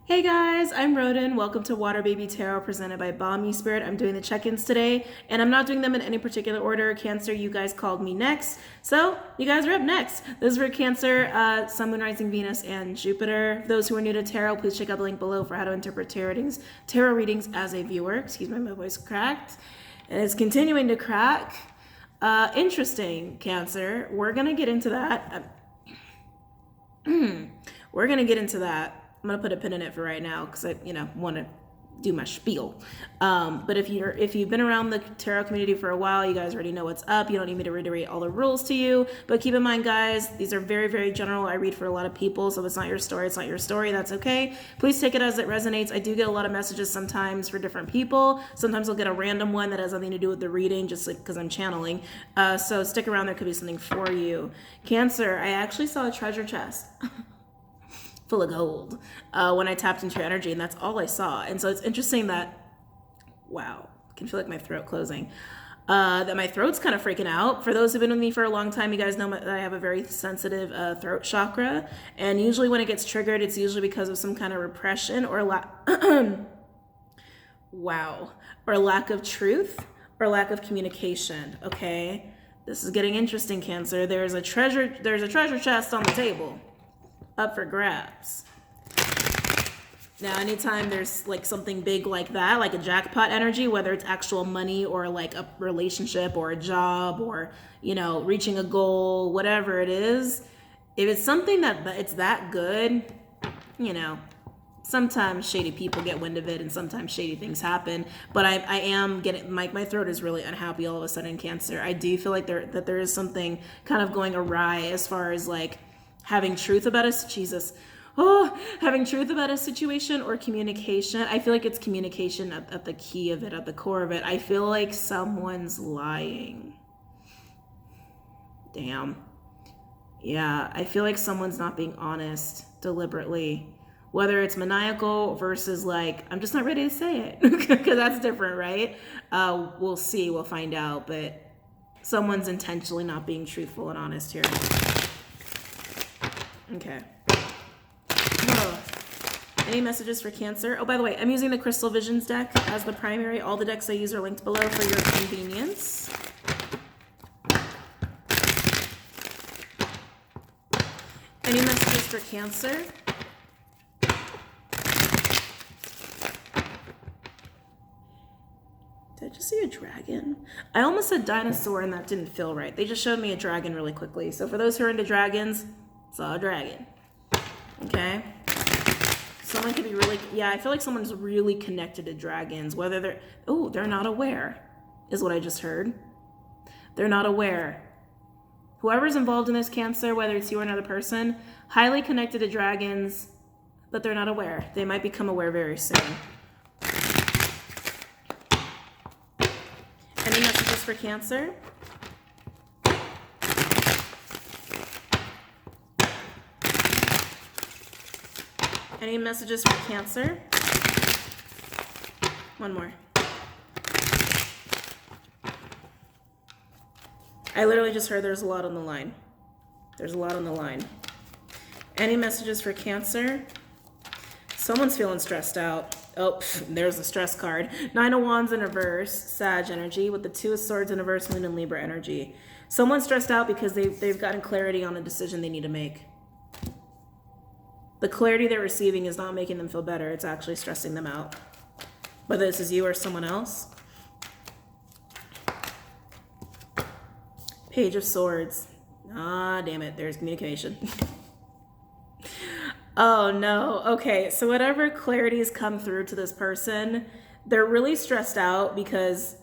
Hey guys, I'm Roden. Welcome to WaterBaby Tarot presented by BOMISpirit. I'm doing the check-ins today, and I'm not doing them in any particular order. Cancer, you guys called me next, so you guys are up next. This is for Cancer, Sun, Moon, Rising, Venus, and Jupiter. Those who are new to tarot, please check out the link below for how to interpret tarot readings as a viewer. Excuse me, my voice cracked. And it's continuing to crack. Interesting, Cancer. We're gonna get into that. We're gonna get into that. I'm gonna put a pin in it for right now because I, want to do my spiel. But if you've been around the tarot community for a while, you guys already know what's up. You don't need me to reiterate all the rules to you. But keep in mind, guys, these are very, very general. I read for a lot of people, so if it's not your story, it's not your story. That's okay. Please take it as it resonates. I do get a lot of messages sometimes for different people. Sometimes I'll get a random one that has nothing to do with the reading, just like because I'm channeling. So stick around. There could be something for you. Cancer, I actually saw a treasure chest. Full of gold when I tapped into your energy, and that's all I saw. And so it's interesting that, wow, I can feel like my throat closing, that my throat's kind of freaking out. For those who've been with me for a long time, you guys know that I have a very sensitive throat chakra, and usually when it gets triggered, it's usually because of some kind of repression or wow, or lack of truth or lack of communication. Okay, this is getting interesting, Cancer. There's a treasure chest on the table, up for grabs. Now, anytime there's like something big like that, like a jackpot energy, whether it's actual money or like a relationship or a job or, reaching a goal, whatever it is, if it's something that it's that good, sometimes shady people get wind of it and sometimes shady things happen. But I am getting, my throat is really unhappy all of a sudden, Cancer. I do feel like there is something kind of going awry as far as like having truth about having truth about a situation or communication. I feel like it's communication at the key of it, at the core of it. I feel like someone's lying. Damn. Yeah, I feel like someone's not being honest deliberately. Whether it's maniacal versus like, I'm just not ready to say it, because that's different, right? We'll see, we'll find out, but someone's intentionally not being truthful and honest here. Okay. Any messages for Cancer? Oh, by the way, I'm using the Crystal Visions deck as the primary. All the decks I use are linked below for your convenience. Any messages for Cancer? Did I just see a dragon? I almost said dinosaur and that didn't feel right. They just showed me a dragon really quickly. So for those who are into dragons, saw a dragon. Okay. Someone could be really, I feel like someone's really connected to dragons, whether they're not aware, is what I just heard. They're not aware. Whoever's involved in this, Cancer, whether it's you or another person, highly connected to dragons, but they're not aware. They might become aware very soon. Any messages for Cancer? Any messages for Cancer? One more. I literally just heard there's a lot on the line. There's a lot on the line. Any messages for Cancer? Someone's feeling stressed out. Oh, there's the stress card. Nine of Wands in reverse, Sag energy, with the Two of Swords in reverse, Moon and Libra energy. Someone's stressed out because they've gotten clarity on a decision they need to make. The clarity they're receiving is not making them feel better. It's actually stressing them out. Whether this is you or someone else. Page of Swords. Ah, damn it. There's communication. Oh, no. Okay, so whatever clarity has come through to this person, they're really stressed out because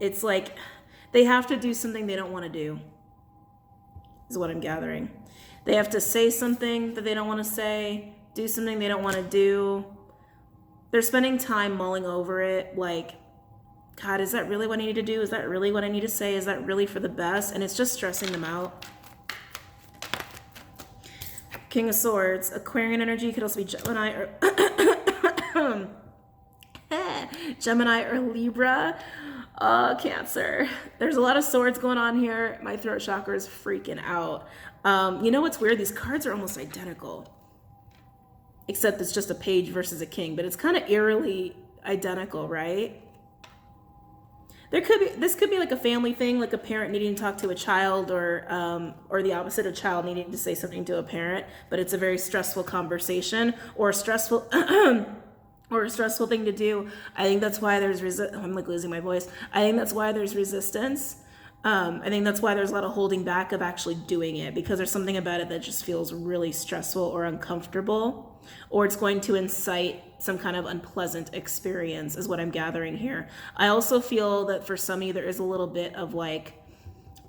it's like they have to do something they don't want to do, is what I'm gathering. They have to say something that they don't want to say, do something they don't want to do. They're spending time mulling over it, like, God, is that really what I need to do? Is that really what I need to say? Is that really for the best? And it's just stressing them out. King of Swords, Aquarian energy, could also be Gemini or Gemini or Libra. Cancer. There's a lot of swords going on here. My throat chakra is freaking out. You know what's weird? These cards are almost identical. except it's just a page versus a king, but it's kind of eerily identical, right? This could be like a family thing, like a parent needing to talk to a child, or the opposite, a child needing to say something to a parent, but it's a very stressful conversation or a stressful or a stressful thing to do. I think that's why there's I'm like losing my voice. I think that's why there's resistance. I think that's why there's a lot of holding back of actually doing it, because there's something about it that just feels really stressful or uncomfortable, or it's going to incite some kind of unpleasant experience, is what I'm gathering here. I also feel that for some of you, there is a little bit of like,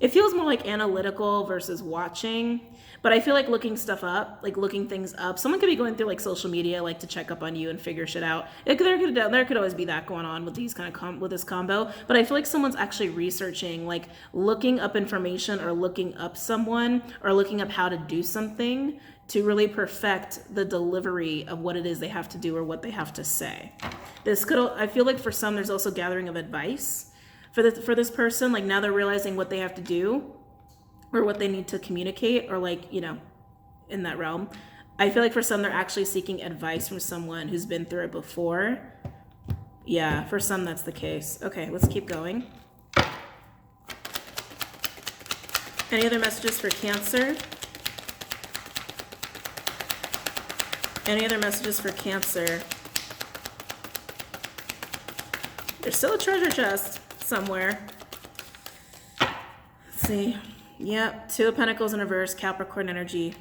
it feels more like analytical versus watching, but I feel like looking stuff up, like looking things up. Someone could be going through like social media, like to check up on you and figure shit out. There could always be that going on with these kind of with this combo, but I feel like someone's actually researching, like looking up information or looking up someone or looking up how to do something to really perfect the delivery of what it is they have to do or what they have to say. I feel like for some, there's also gathering of advice for this person. Like now they're realizing what they have to do or what they need to communicate, or like, you know, in that realm. I feel like for some, they're actually seeking advice from someone who's been through it before. Yeah, for some, that's the case. Okay, let's keep going. Any other messages for Cancer? Any other messages for Cancer? There's still a treasure chest somewhere. Let's see. Yep, Two of Pentacles in reverse, Capricorn energy.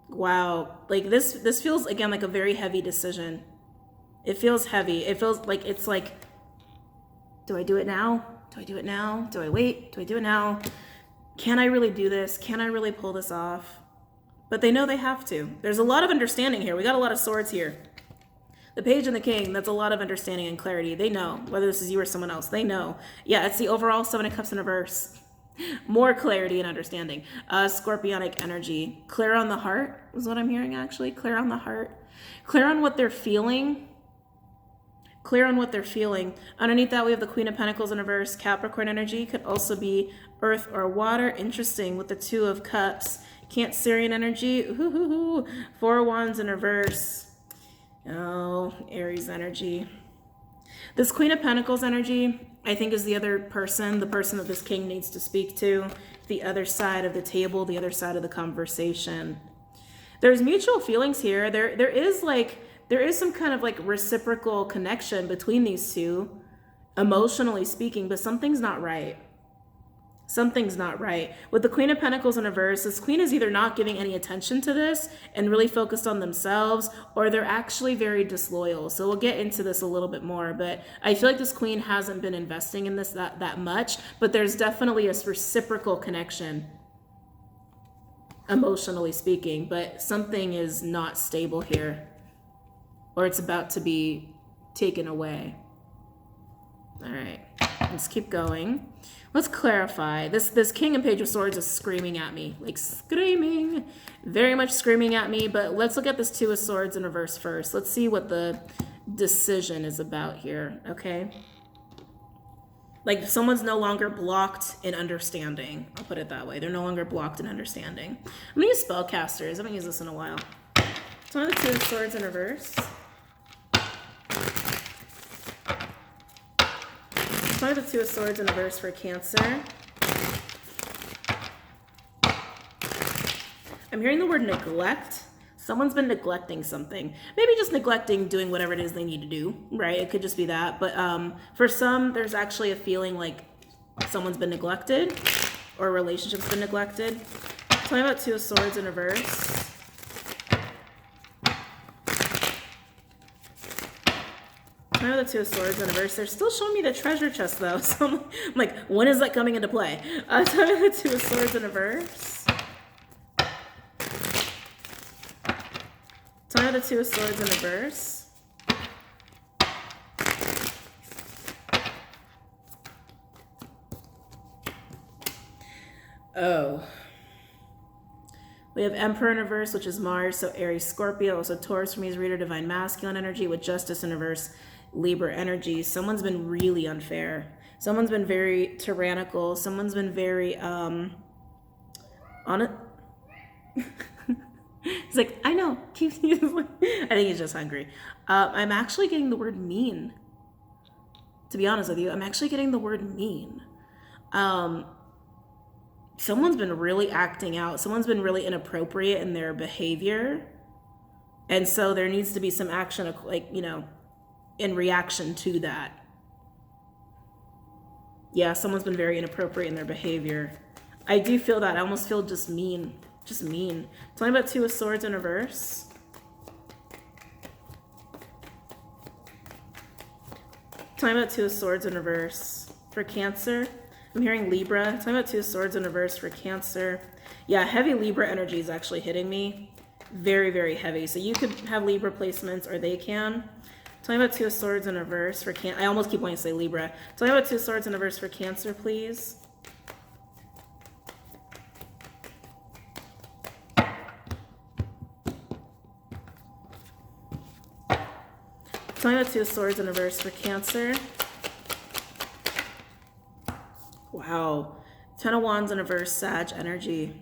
Wow, like this feels again like a very heavy decision. It feels heavy. It feels like it's like, do I do it now? Do I do it now? Do I wait? Do I do it now? Can I really do this? Can I really pull this off? But they know they have to. There's a lot of understanding here. We got a lot of swords here. The Page and the King, that's a lot of understanding and clarity. They know, whether this is you or someone else, they know. Yeah, it's the overall Seven of Cups in reverse. More clarity and understanding. Scorpionic energy. Clear on the heart is what I'm hearing, actually. Clear on the heart. Clear on what they're feeling. Clear on what they're feeling. Underneath that, we have the Queen of Pentacles in reverse. Capricorn energy. Could also be earth or water. Interesting with the Two of Cups. Cancerian energy. Ooh, Four of Wands in reverse. Oh, Aries energy. This Queen of Pentacles energy, I think, is the other person, the person that this king needs to speak to, the other side of the table, the other side of the conversation. There's mutual feelings here. There is some kind of like reciprocal connection between these two, emotionally speaking, but something's not right. Something's not right. With the Queen of Pentacles in reverse, this queen is either not giving any attention to this and really focused on themselves, or they're actually very disloyal. So we'll get into this a little bit more, but I feel like this queen hasn't been investing in this that much, but there's definitely a reciprocal connection, emotionally speaking, but something is not stable here, or it's about to be taken away. All right, let's keep going. Let's clarify. This King and Page of Swords is screaming at me, like screaming, very much screaming at me. But let's look at this Two of Swords in reverse first. Let's see what the decision is about here, okay? Like someone's no longer blocked in understanding. I'll put it that way. They're no longer blocked in understanding. I'm gonna use Spellcasters. I haven't used this in a while. So one of the Two of Swords in reverse. One of the Two of Swords in reverse for Cancer. I'm hearing the word neglect. Someone's been neglecting something. Maybe just neglecting doing whatever it is they need to do, right? It could just be that. But for some, there's actually a feeling like someone's been neglected or a relationship's been neglected. Tell me about Two of Swords in reverse. The Two of Swords in reverse. They're still showing me the treasure chest though, so I'm like, when is that coming into play? Tell me the Two of Swords in reverse. Tell me the Two of Swords in reverse. Oh. We have Emperor in reverse, which is Mars, so Aries, Scorpio. Also Taurus for me is Reader, Divine Masculine energy, with Justice in reverse, Libra energy. Someone's been really unfair. Someone's been very tyrannical. Someone's been very He's like, I know. I think he's just hungry. I'm actually getting the word mean. To be honest with you, I'm actually getting the word mean. Someone's been really acting out. Someone's been really inappropriate in their behavior. And so there needs to be some action, like, you know, in reaction to that. Yeah, someone's been very inappropriate in their behavior. I do feel that. I almost feel just mean. Just mean. Tell me about Two of Swords in reverse. Tell me about Two of Swords in reverse for Cancer. I'm hearing Libra. Tell me about Two of Swords in reverse for Cancer. Yeah, heavy Libra energy is actually hitting me. Very, very heavy. So you could have Libra placements, or they can. Tell me about Two of Swords in reverse for Cancer. I almost keep wanting to say Libra. Tell me about Two of Swords in reverse for Cancer, please. Tell me about Two of Swords in reverse for Cancer. Wow. Ten of Wands in reverse, Sag energy.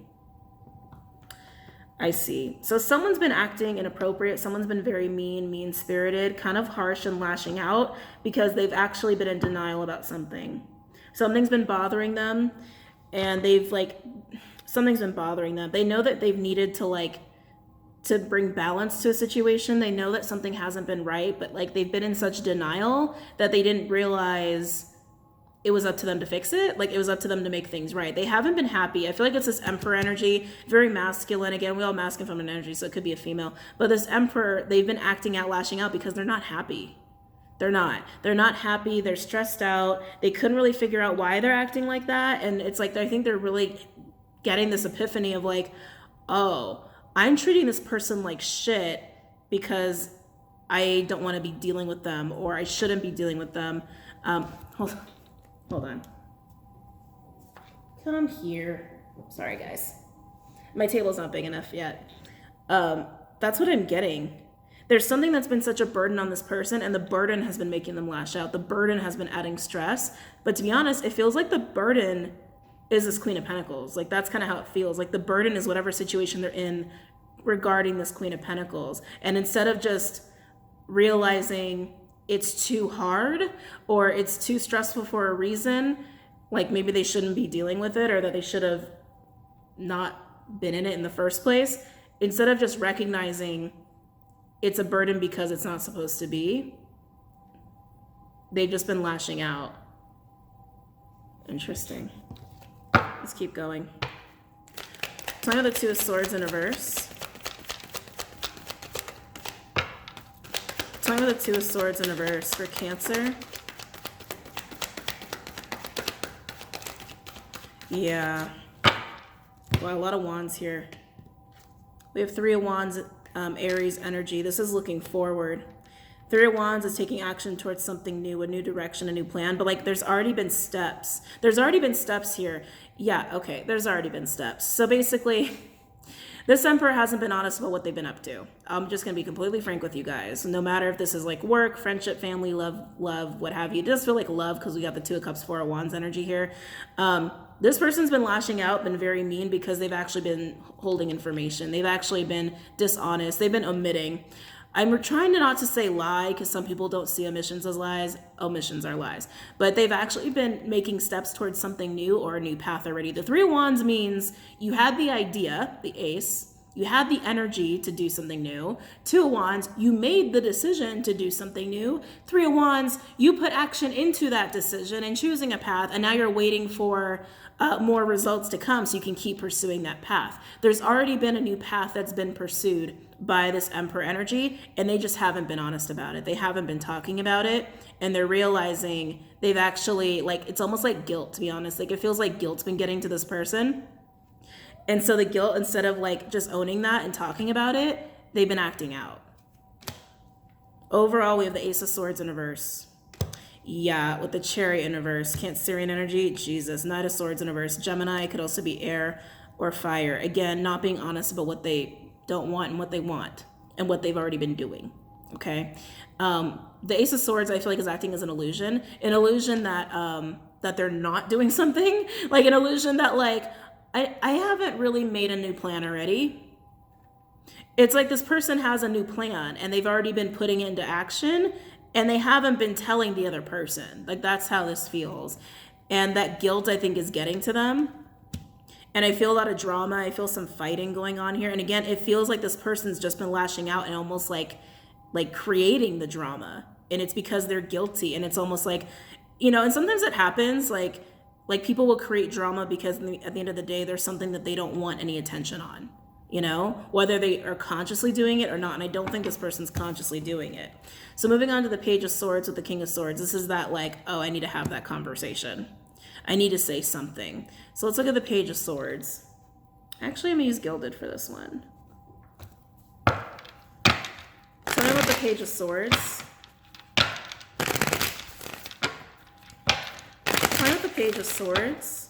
I see. So someone's been acting inappropriate. Someone's been very mean-spirited, kind of harsh and lashing out because they've actually been in denial about something. Something's been bothering them, and something's been bothering them. They know that they've needed to bring balance to a situation. They know that something hasn't been right, but they've been in such denial that they didn't realize it was up to them to fix it. It was up to them to make things right. They haven't been happy. I feel like it's this Emperor energy, very masculine. Again, we all masculine feminine energy, so it could be a female. But this Emperor, they've been acting out, lashing out because they're not happy. They're not happy. They're stressed out. They couldn't really figure out why they're acting like that. And it's I think they're really getting this epiphany of oh, I'm treating this person like shit because I don't want to be dealing with them, or I shouldn't be dealing with them. Hold on. Come here. Sorry, guys. My table's not big enough yet. That's what I'm getting. There's something that's been such a burden on this person, and the burden has been making them lash out. The burden has been adding stress. But to be honest, it feels like the burden is this Queen of Pentacles. That's kind of how it feels. The burden is whatever situation they're in regarding this Queen of Pentacles. And instead of just realizing it's too hard or it's too stressful for a reason, maybe they shouldn't be dealing with it, or that they should have not been in it in the first place, instead of just recognizing it's a burden because it's not supposed to be, they've just been lashing out. Interesting. Let's keep going. Tell me the Two of Swords in reverse. Tell me the Two of Swords in reverse for Cancer. Yeah. Well, a lot of wands here. We have Three of Wands, Aries energy. This is looking forward. Three of Wands is taking action towards something new, a new direction, a new plan. But there's already been steps. There's already been steps here. Yeah, okay, there's already been steps. So basically, this Emperor hasn't been honest about what they've been up to. I'm just going to be completely frank with you guys. No matter if this is work, friendship, family, love, what have you. It does feel like love because we got the Two of Cups, Four of Wands energy here. This person's been lashing out, been very mean because they've actually been holding information. They've actually been dishonest. They've been omitting. I'm trying not to say lie because some people don't see omissions as lies. Omissions are lies. But they've actually been making steps towards something new or a new path already. The Three of Wands means you had the idea, the ace. You had the energy to do something new. Two of Wands, you made the decision to do something new. Three of Wands, you put action into that decision and choosing a path, and now you're waiting for more results to come so you can keep pursuing that path. There's already been a new path that's been pursued by this Emperor energy, and they just haven't been honest about it. They haven't been talking about it, and they're realizing they've actually, it's almost like guilt, to be honest. It feels like guilt's been getting to this person. And so the guilt, instead of just owning that and talking about it, they've been acting out. Overall, we have the Ace of Swords in reverse. Yeah, with the Chariot in reverse. Cancerian energy, Jesus. Knight of Swords in reverse. Gemini could also be air or fire. Again, not being honest about what they don't want and what they want and what they've already been doing. Okay? The Ace of Swords, I feel is acting as an illusion that that they're not doing something. An illusion that I haven't really made a new plan already. It's like this person has a new plan and they've already been putting it into action and they haven't been telling the other person. Like, that's how this feels. And that guilt, I think, is getting to them. And I feel a lot of drama. I feel some fighting going on here. And again, it feels like this person's just been lashing out and almost like creating the drama. And it's because they're guilty. And it's almost like, you know, and sometimes it happens, like people will create drama because at the end of the day, there's something that they don't want any attention on, you know, whether they are consciously doing it or not. And I don't think this person's consciously doing it. So moving on to the Page of Swords with the King of Swords, this is that like, oh, I need to have that conversation. I need to say something. So let's look at the Page of Swords. Actually, I'm going to use Gilded for this one. Tell me about the Page of Swords. Tell me about the Page of Swords.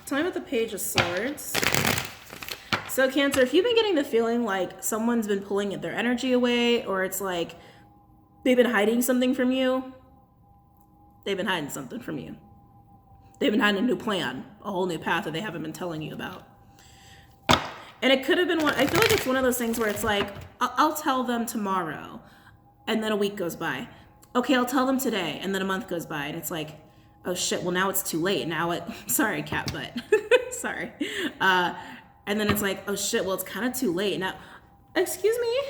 Tell me about the Page of Swords. So Cancer, if you've been getting the feeling like someone's been pulling their energy away, or it's like they've been hiding something from you, they've been hiding something from you. They've been hiding a new plan, a whole new path that they haven't been telling you about. And it could have been one, I feel like it's one of those things where it's like, I'll tell them tomorrow, and then a week goes by. Okay, I'll tell them today, and then a month goes by, and it's like, oh shit, well now it's too late. Now it, sorry, cat butt. Sorry. And then it's like, oh shit, well it's kind of too late. Now, excuse me?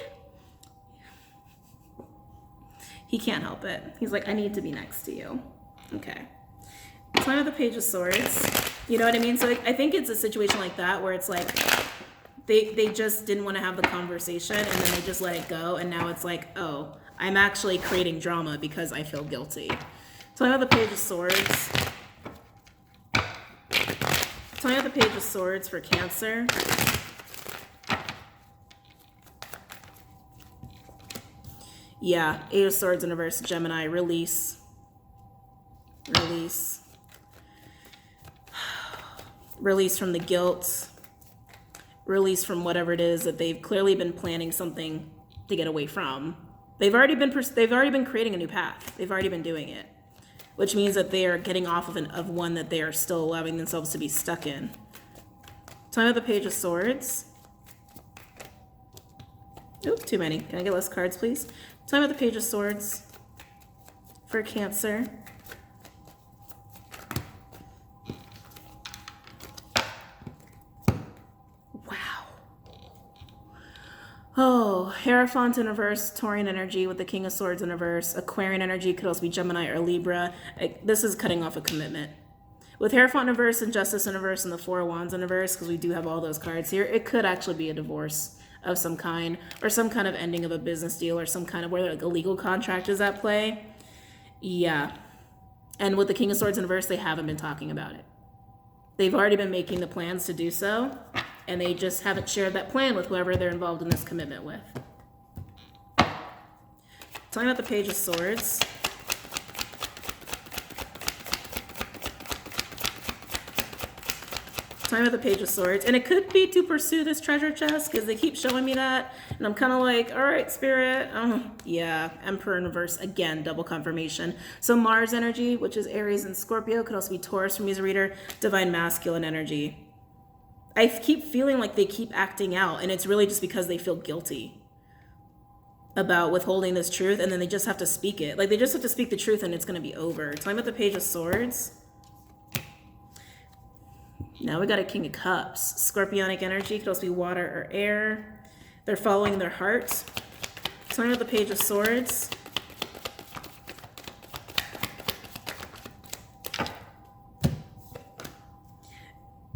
He can't help it. He's like, I need to be next to you. Okay. Tell me the Page of Swords. You know what I mean? So I think it's a situation like that where it's like, they just didn't want to have the conversation and then they just let it go. And now it's like, oh, I'm actually creating drama because I feel guilty. Tell me about the Page of Swords. Tell me about the Page of Swords for Cancer. Yeah, Eight of Swords in reverse, Gemini, release. Release. Release from the guilt. Release from whatever it is that they've clearly been planning something to get away from. They've already been creating a new path. They've already been doing it, which means that they are getting off of one that they are still allowing themselves to be stuck in. Tell me about the Page of Swords. Oop, too many. Can I get less cards, please? Tell me about the Page of Swords for Cancer. Wow. Oh, Hierophant in reverse, Taurian energy with the King of Swords in reverse. Aquarian energy could also be Gemini or Libra. This is cutting off a commitment. With Hierophant in reverse and Justice in reverse and the Four of Wands in reverse, because we do have all those cards here, it could actually be a divorce of some kind, or some kind of ending of a business deal, or some kind of where like a legal contract is at play. Yeah. And with the King of Swords in reverse, they haven't been talking about it. They've already been making the plans to do so, and they just haven't shared that plan with whoever they're involved in this commitment with. Tell me about the Page of Swords. Tell me about the Page of Swords. And it could be to pursue this treasure chest, because they keep showing me that. And I'm kind of like, all right, Spirit. Yeah, Emperor in reverse. Again, double confirmation. So Mars energy, which is Aries and Scorpio, could also be Taurus from User Reader. Divine Masculine energy. I keep feeling like they keep acting out, and it's really just because they feel guilty about withholding this truth, and then they just have to speak it. Like, they just have to speak the truth, and it's going to be over. Tell me about the Page of Swords. Now we got a King of Cups. Scorpionic energy could also be water or air. They're following their heart. Tell me about the Page of Swords.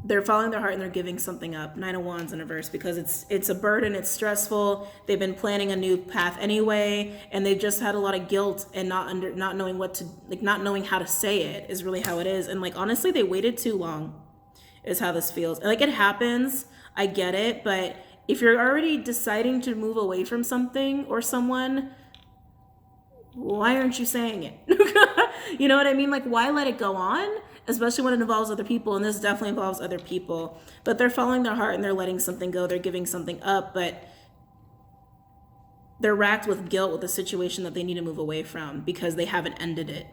They're following their heart and they're giving something up. Nine of Wands in reverse, because it's a burden, it's stressful. They've been planning a new path anyway, and they've just had a lot of guilt and not knowing what to, like, not knowing how to say it is really how it is. And like, honestly, they waited too long is how this feels. And like, it happens, I get it, but if you're already deciding to move away from something or someone, why aren't you saying it? You know what I mean? Like, why let it go on? Especially when it involves other people, and this definitely involves other people. But they're following their heart and they're letting something go. They're giving something up, but they're racked with guilt with the situation that they need to move away from because they haven't ended it.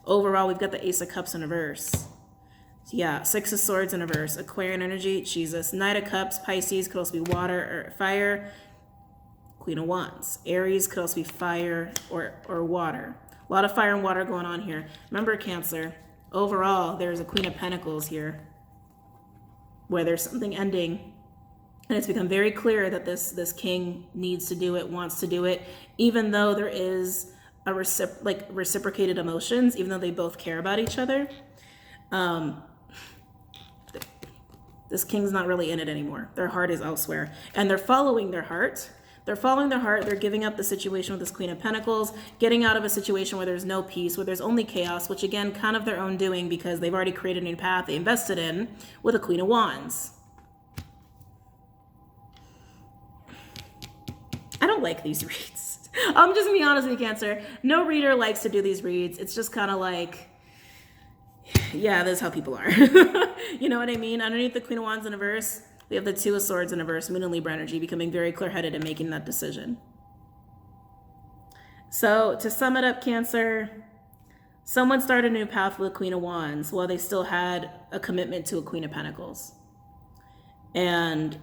Overall, we've got the Ace of Cups in reverse. Yeah, Six of Swords in reverse. Aquarian energy, Jesus. Knight of Cups, Pisces, could also be water or fire. Queen of Wands. Aries could also be fire or water. A lot of fire and water going on here. Remember, Cancer, overall, there's a Queen of Pentacles here where there's something ending. And it's become very clear that this king needs to do it, wants to do it, even though there is a reciprocated emotions, even though they both care about each other. This king's not really in it anymore. Their heart is elsewhere. And they're following their heart. They're following their heart. They're giving up the situation with this Queen of Pentacles, getting out of a situation where there's no peace, where there's only chaos, which again, kind of their own doing because they've already created a new path they invested in with a Queen of Wands. I don't like these reads. I'm just gonna be honest with you, Cancer. No reader likes to do these reads. It's just kind of like, yeah, this is how people are. You know what I mean? Underneath the Queen of Wands in a verse, we have the Two of Swords in a verse, Moon and Libra energy, becoming very clear-headed and making that decision. So to sum it up, Cancer, someone started a new path with a Queen of Wands while they still had a commitment to a Queen of Pentacles. And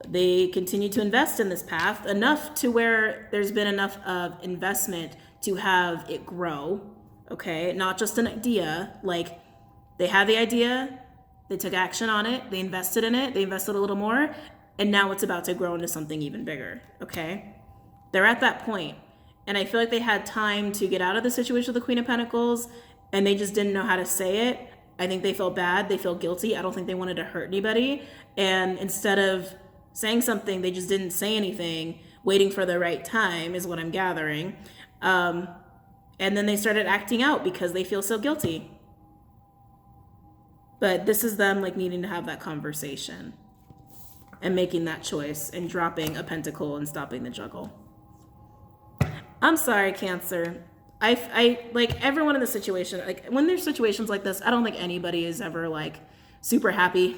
they continue to invest in this path enough to where there's been enough of investment to have it grow, okay? Not just an idea, like they had the idea, they took action on it, they invested in it, they invested a little more, and now it's about to grow into something even bigger, okay? They're at that point, and I feel like they had time to get out of the situation with the Queen of Pentacles, and they just didn't know how to say it. I think they felt bad, they felt guilty. I don't think they wanted to hurt anybody, and instead of saying something, they just didn't say anything, waiting for the right time is what I'm gathering. And then they started acting out because they feel so guilty. But this is them like needing to have that conversation and making that choice and dropping a pentacle and stopping the juggle. I'm sorry, Cancer. I like everyone in the situation, like when there's situations like this, I don't think anybody is ever like super happy.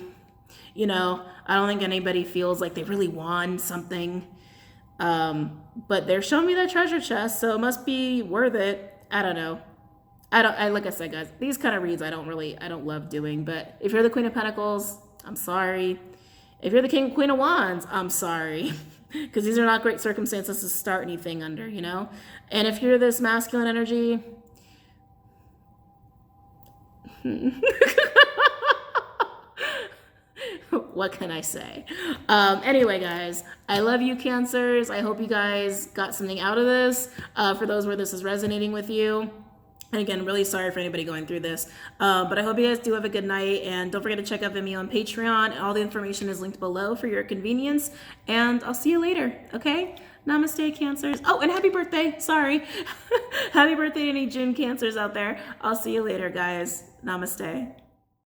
You know, I don't think anybody feels like they really won something. But they're showing me that treasure chest, so it must be worth it. I don't know. Like I said, guys, these kind of reads I don't love doing. But if you're the Queen of Pentacles, I'm sorry. If you're the Queen of Wands, I'm sorry. Because these are not great circumstances to start anything under, you know? And if you're this masculine energy, what can I say? Anyway, guys, I love you, Cancers. I hope you guys got something out of this. For those where this is resonating with you. And again, really sorry for anybody going through this. But I hope you guys do have a good night. And don't forget to check out Vimeo on Patreon. All the information is linked below for your convenience. And I'll see you later, okay? Namaste, Cancers. Oh, and happy birthday. Sorry. Happy birthday to any June Cancers out there. I'll see you later, guys. Namaste.